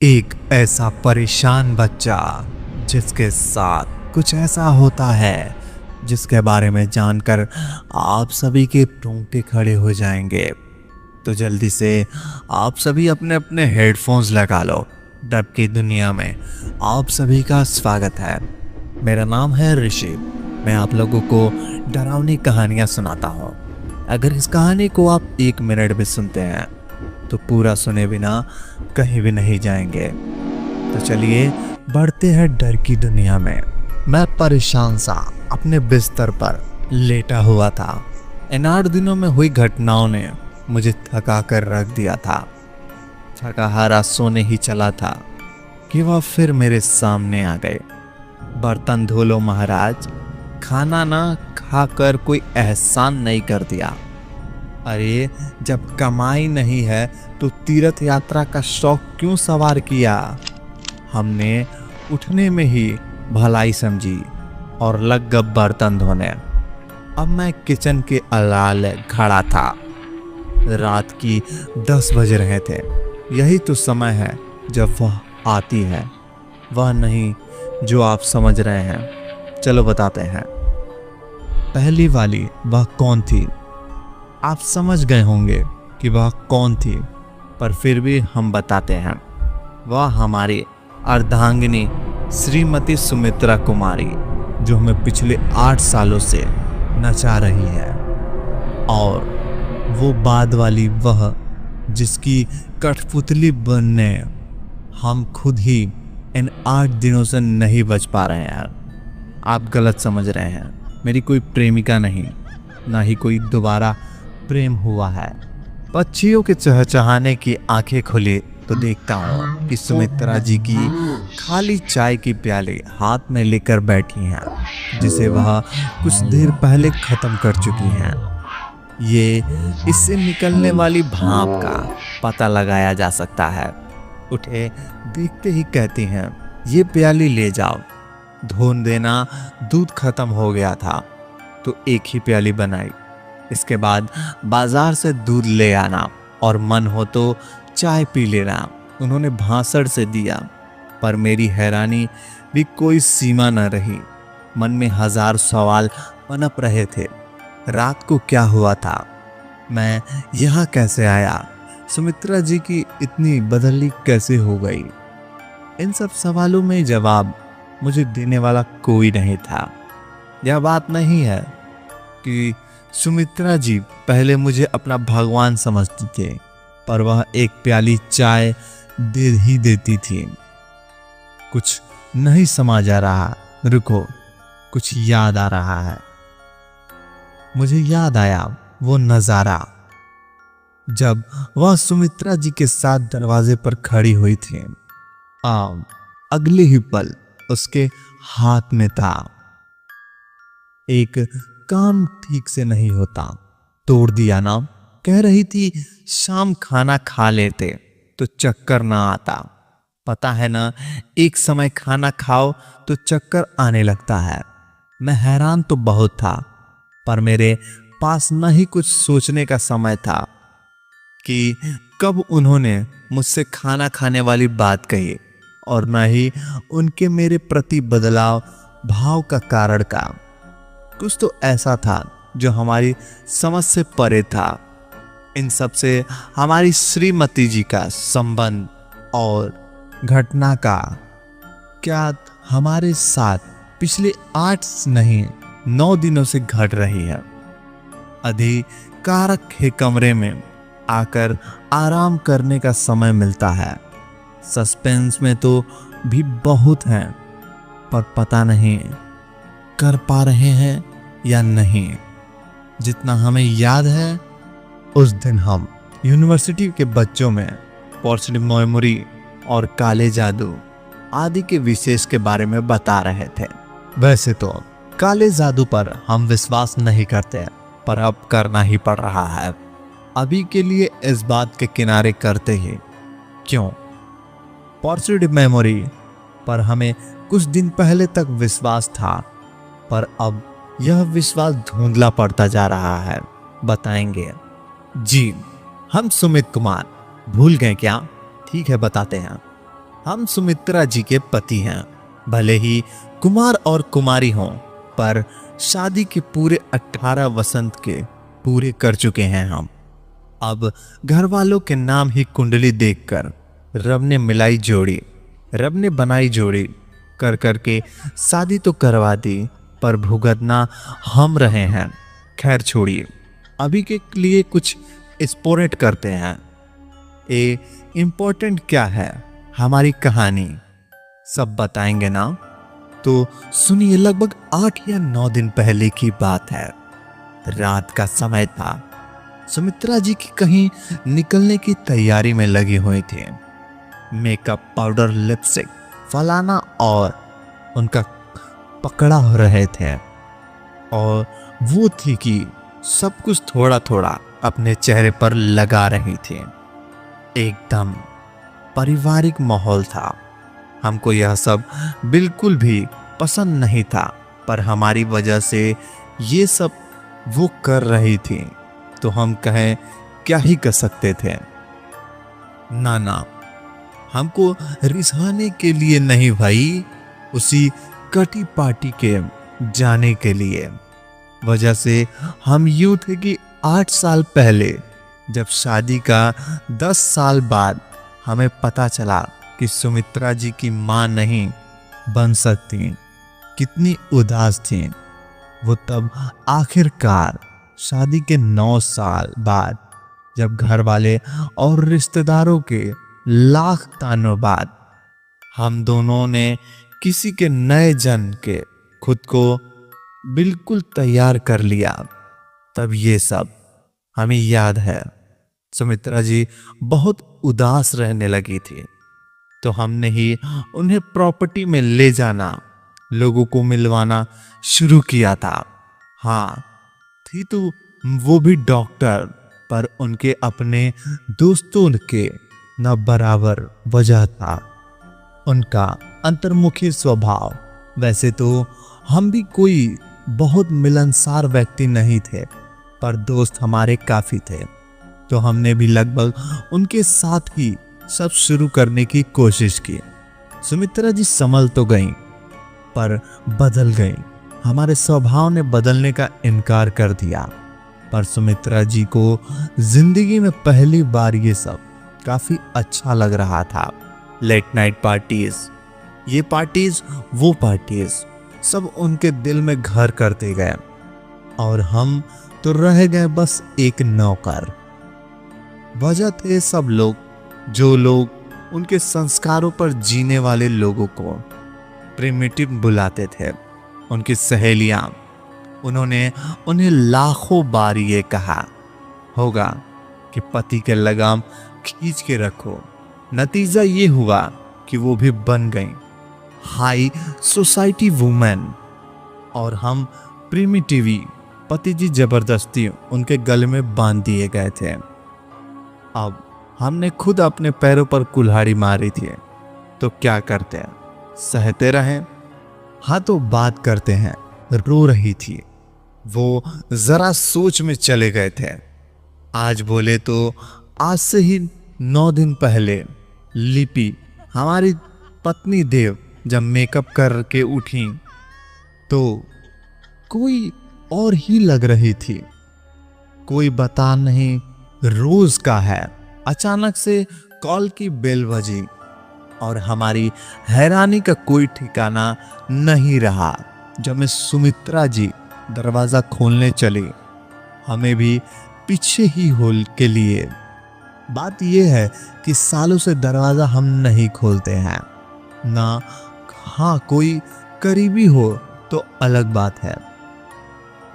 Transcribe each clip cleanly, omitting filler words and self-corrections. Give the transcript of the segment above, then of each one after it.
एक ऐसा परेशान बच्चा जिसके साथ कुछ ऐसा होता है जिसके बारे में जानकर आप सभी के रोंगटे खड़े हो जाएंगे। तो जल्दी से आप सभी अपने अपने हेडफोन्स लगा लो। डर की दुनिया में आप सभी का स्वागत है। मेरा नाम है ऋषि। मैं आप लोगों को डरावनी कहानियां सुनाता हूँ। अगर इस कहानी को आप 1 मिनट भी सुनते हैं तो पूरा सुने बिना कहीं भी नहीं जाएंगे। तो चलिए बढ़ते हैं डर की दुनिया में। मैं परेशान सा अपने बिस्तर पर लेटा हुआ था। इन 8 दिनों में हुई घटनाओं ने मुझे थका कर रख दिया था। थकाहारा सोने ही चला था कि वह फिर मेरे सामने आ गए। बर्तन धो लो महाराज, खाना ना खाकर कोई एहसान नहीं कर दिया। अरे जब कमाई नहीं है तो तीर्थ यात्रा का शौक क्यों सवार किया। हमने उठने में ही भलाई समझी और लग गए बर्तन धोने। अब मैं किचन के अलाल खड़ा था। रात की 10 बज रहे थे। यही तो समय है जब वह आती है, वह नहीं जो आप समझ रहे हैं। चलो बताते हैं। पहली वाली वह कौन थी? आप समझ गए होंगे कि वह कौन थी, पर फिर भी हम बताते हैं। वह हमारी अर्धांगिनी श्रीमती सुमित्रा कुमारी, जो हमें पिछले 8 सालों से नचा रही है। और वो बाद वाली वह जिसकी कठपुतली बनने हम खुद ही इन 8 दिनों से नहीं बच पा रहे हैं। आप गलत समझ रहे हैं। मेरी कोई प्रेमिका नहीं, ना ही कोई दोबारा प्रेम हुआ है। पक्षियों के चहचहाने की आंखें खुली तो देखता हूँ कि सुमित्रा जी की खाली चाय की प्याली हाथ में लेकर बैठी हैं, जिसे वह कुछ देर पहले खत्म कर चुकी हैं। ये इससे निकलने वाली भाप का पता लगाया जा सकता है। उठे देखते ही कहती हैं, ये प्याली ले जाओ, धो देना। दूध खत्म हो गया था तो एक ही प्याली बनाई। इसके बाद बाजार से दूध ले आना और मन हो तो चाय पी लेना। उन्होंने भांसड़ से दिया, पर मेरी हैरानी भी कोई सीमा न रही। मन में 1000 सवाल पनप रहे थे। रात को क्या हुआ था? मैं यहाँ कैसे आया? सुमित्रा जी की इतनी बदली कैसे हो गई? इन सब सवालों में जवाब मुझे देने वाला कोई नहीं था। यह बात नहीं है कि सुमित्रा जी पहले मुझे अपना भगवान समझती थे, पर वह एक प्याली चाय दे ही देती थी। कुछ नहीं समझ आ रहा। रुको, कुछ याद आ रहा है। मुझे याद आया वो नजारा जब वह सुमित्रा जी के साथ दरवाजे पर खड़ी हुई थी। अगले ही पल उसके हाथ में था एक काम ठीक से नहीं होता, तोड़ दिया ना। कह रही थी शाम खाना खा लेते तो चक्कर ना आता। पता है ना, एक समय खाना खाओ तो चक्कर आने लगता है। मैं हैरान तो बहुत था, पर मेरे पास न ही कुछ सोचने का समय था कि कब उन्होंने मुझसे खाना खाने वाली बात कही, और न ही उनके मेरे प्रति बदलाव भाव का कारण का। कुछ तो ऐसा था जो हमारी समझ से परे था। इन सब से हमारी श्रीमती जी का संबंध और घटना का क्या हमारे साथ पिछले 8 नहीं 9 दिनों से घट रही है। अधिकारक के कमरे में आकर आराम करने का समय मिलता है। सस्पेंस में तो भी बहुत हैं, पर पता नहीं कर पा रहे हैं या नहीं। जितना हमें याद है, उस दिन हम यूनिवर्सिटी के बच्चों में पॉजिटिव मेमोरी और काले जादू आदि के विशेष के बारे में बता रहे थे। वैसे तो काले जादू पर हम विश्वास नहीं करते, पर अब करना ही पड़ रहा है। अभी के लिए इस बात के किनारे करते ही क्यों, पॉजिटिव मेमोरी पर हमें कुछ दिन पहले तक विश्वास था, पर अब यह विश्वास धुंधला पड़ता जा रहा है। बताएंगे जी। हम सुमित कुमार भूल गए क्या? ठीक है बताते हैं। हम सुमित्रा जी के पति हैं। भले ही कुमार और कुमारी हों, पर शादी के पूरे 18 वसंत के पूरे कर चुके हैं हम। अब घर वालों के नाम ही कुंडली देखकर रब ने मिलाई जोड़ी, रब ने बनाई जोड़ी, कर करके शादी तो करवा दी, पर भुगतना हम रहे हैं। खैर छोड़िए, अभी के लिए कुछ स्पोर्ट करते हैं। ए इम्पोर्टेंट क्या है हमारी कहानी, सब बताएंगे ना। तो सुनिए, लगभग 8 या 9 दिन पहले की बात है। रात का समय था। सुमित्रा जी की कहीं निकलने की तैयारी में लगी हुई थी। मेकअप, पाउडर, लिपस्टिक, फलाना और उनका पकड़ा हो रहे थे। और वो थी कि सब कुछ थोड़ा थोड़ा अपने चेहरे पर लगा रही थी। एकदम पारिवारिक माहौल था। हमको यह सब बिल्कुल भी पसंद नहीं था, पर हमारी वजह से ये सब वो कर रही थी, तो हम कहें क्या ही कर सकते थे। ना, हमको रिझाने के लिए नहीं भाई, उसी कटी पार्टी के जाने के लिए। वजह से हम यूं थे कि 8 साल पहले जब शादी का 10 साल बाद हमें पता चला कि सुमित्रा जी की मां नहीं बन सकती, कितनी उदास थी वो। तब आखिरकार शादी के 9 साल बाद जब घर वाले और रिश्तेदारों के लाख तानों बाद हम दोनों ने किसी के नए जन्म के खुद को बिल्कुल तैयार कर लिया, तब ये सब हमें याद है। सुमित्रा जी बहुत उदास रहने लगी थी, तो हमने ही उन्हें प्रॉपर्टी में ले जाना, लोगों को मिलवाना शुरू किया था। हाँ, थी तो वो भी डॉक्टर, पर उनके अपने दोस्तों के न बराबर वजह था उनका अंतर्मुखी स्वभाव। वैसे तो हम भी कोई बहुत मिलनसार व्यक्ति नहीं थे, पर दोस्त हमारे काफी थे, तो हमने भी लगभग उनके साथ ही सब शुरू करने की कोशिश की। सुमित्रा जी संभल तो गईं, पर बदल गईं। हमारे स्वभाव ने बदलने का इनकार कर दिया, पर सुमित्रा जी को जिंदगी में पहली बार ये सब काफी अच्छा लग रहा था। लेट नाइट पार्टीज, ये पार्टीज वो पार्टीज, सब उनके दिल में घर करते गए, और हम तो रह गए बस एक नौकर। वजह थे सब लोग, जो लोग उनके संस्कारों पर जीने वाले लोगों को प्रिमिटिव बुलाते थे। उनकी सहेलियां, उन्होंने उन्हें लाखों बार ये कहा होगा कि पति के लगाम खींच के रखो। नतीजा ये हुआ कि वो भी बन गई हाई सोसाइटी वुमेन, और हम प्रिमिटिव पति जी जबरदस्ती उनके गले में बांध दिए गए थे। अब हमने खुद अपने पैरों पर कुल्हाड़ी मारी थी, तो क्या करते हैं, सहते रहें। हाँ, तो बात करते हैं। रो रही थी वो, जरा सोच में चले गए थे। आज बोले तो आज से ही 9 दिन पहले लिपि, हमारी पत्नी देव, जब मेकअप करके उठी तो कोई और ही लग रही थी। कोई बता नहीं रोज का है। अचानक से कॉल की बेल बजी और हमारी हैरानी का कोई ठिकाना नहीं रहा। जब मैं सुमित्रा जी दरवाजा खोलने चली, हमें भी पीछे ही होल के लिए। बात यह है कि सालों से दरवाजा हम नहीं खोलते हैं ना। हाँ, कोई करीबी हो तो अलग बात है।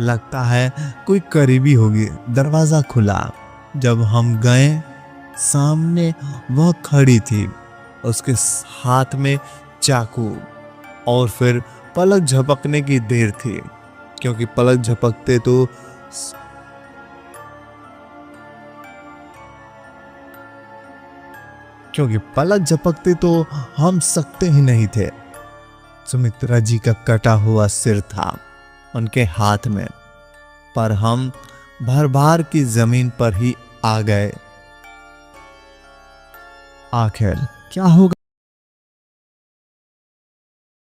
लगता है कोई करीबी होगी, दरवाजा खुला। जब हम गए, सामने वह खड़ी थी, उसके हाथ में चाकू, और फिर पलक झपकने की देर थी, क्योंकि पलक झपकते तो हम सकते ही नहीं थे। सुमित्रा जी का कटा हुआ सिर था उनके हाथ में, पर हम भर की जमीन पर ही आ गए। आखिर क्या होगा।